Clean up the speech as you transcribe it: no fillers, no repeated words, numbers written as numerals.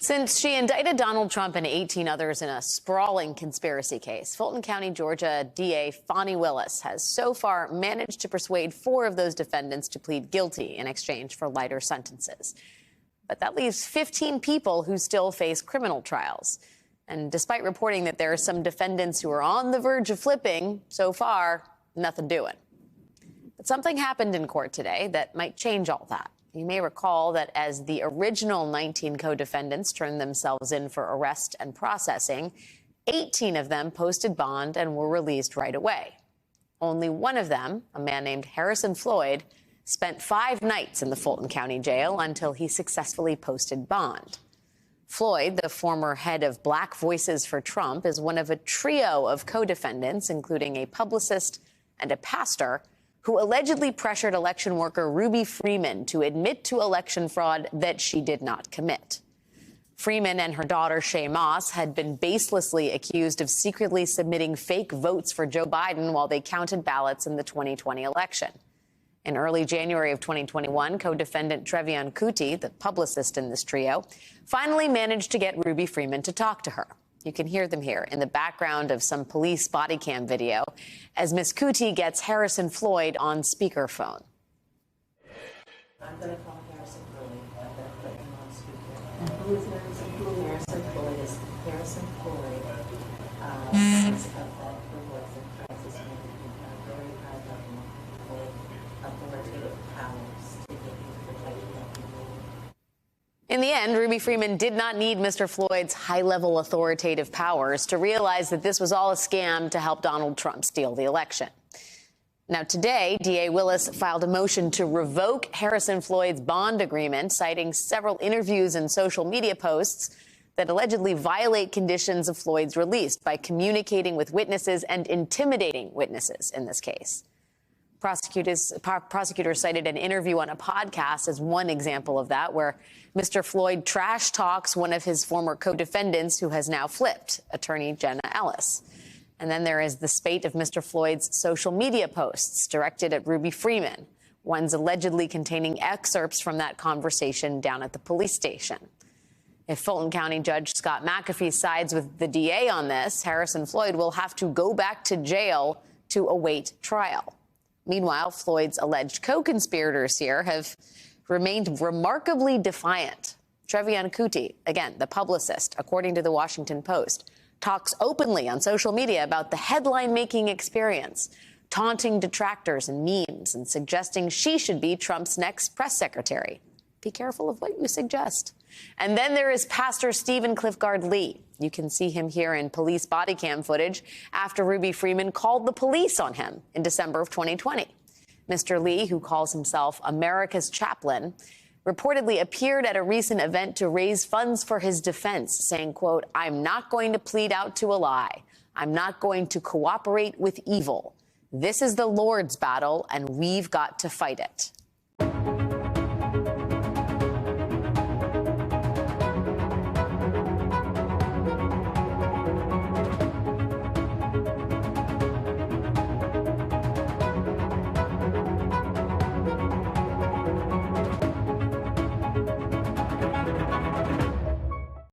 Since she indicted Donald Trump and 18 others in a sprawling conspiracy case, Fulton County, Georgia DA Fani Willis has so far managed to persuade 4 of those defendants to plead guilty in exchange for lighter sentences. But that leaves 15 people who still face criminal trials. And despite reporting that there are some defendants who are on the verge of flipping, so far, nothing doing. But something happened in court today that might change all that. You may recall that as the original 19 co-defendants turned themselves in for arrest and processing, 18 of them posted bond and were released right away. Only one of them, a man named Harrison Floyd, spent 5 nights in the Fulton County Jail until he successfully posted bond. Floyd, the former head of Black Voices for Trump, is one of a trio of co-defendants, including a publicist and a pastor, who allegedly pressured election worker Ruby Freeman to admit to election fraud that she did not commit. Freeman and her daughter, Shaye Moss, had been baselessly accused of secretly submitting fake votes for Joe Biden while they counted ballots in the 2020 election. In early January of 2021, co-defendant Trevian Kutti, the publicist in this trio, finally managed to get Ruby Freeman to talk to her. You can hear them here in the background of some police body cam video as Ms. Kutti gets Harrison Floyd on speakerphone. I'm going to call Harrison Floyd. I'm going to put him on speaker. Who is Harrison Floyd? Harrison Floyd is Harrison Floyd. Is of that voice of crisis management, very high level with authoritative powers to get you protected of people. In the end, Ruby Freeman did not need Mr. Floyd's high-level authoritative powers to realize that this was all a scam to help Donald Trump steal the election. Now, today, DA Willis filed a motion to revoke Harrison Floyd's bond agreement, citing several interviews and social media posts that allegedly violate conditions of Floyd's release by communicating with witnesses and intimidating witnesses in this case. Prosecutors cited an interview on a podcast as one example of that, where Mr. Floyd trash talks one of his former co-defendants who has now flipped, attorney Jenna Ellis. And then there is the spate of Mr. Floyd's social media posts directed at Ruby Freeman, ones allegedly containing excerpts from that conversation down at the police station. If Fulton County Judge Scott McAfee sides with the DA on this, Harrison Floyd will have to go back to jail to await trial. Meanwhile, Floyd's alleged co-conspirators here have remained remarkably defiant. Trevian Kutti, again, the publicist, according to the Washington Post, talks openly on social media about the headline-making experience, taunting detractors and memes and suggesting she should be Trump's next press secretary. Be careful of what you suggest. And then there is Pastor Stephen Clifford Lee. You can see him here in police body cam footage after Ruby Freeman called the police on him in December of 2020. Mr. Lee, who calls himself America's chaplain, reportedly appeared at a recent event to raise funds for his defense, saying, quote, "I'm not going to plead out to a lie. I'm not going to cooperate with evil. This is the Lord's battle, and we've got to fight it."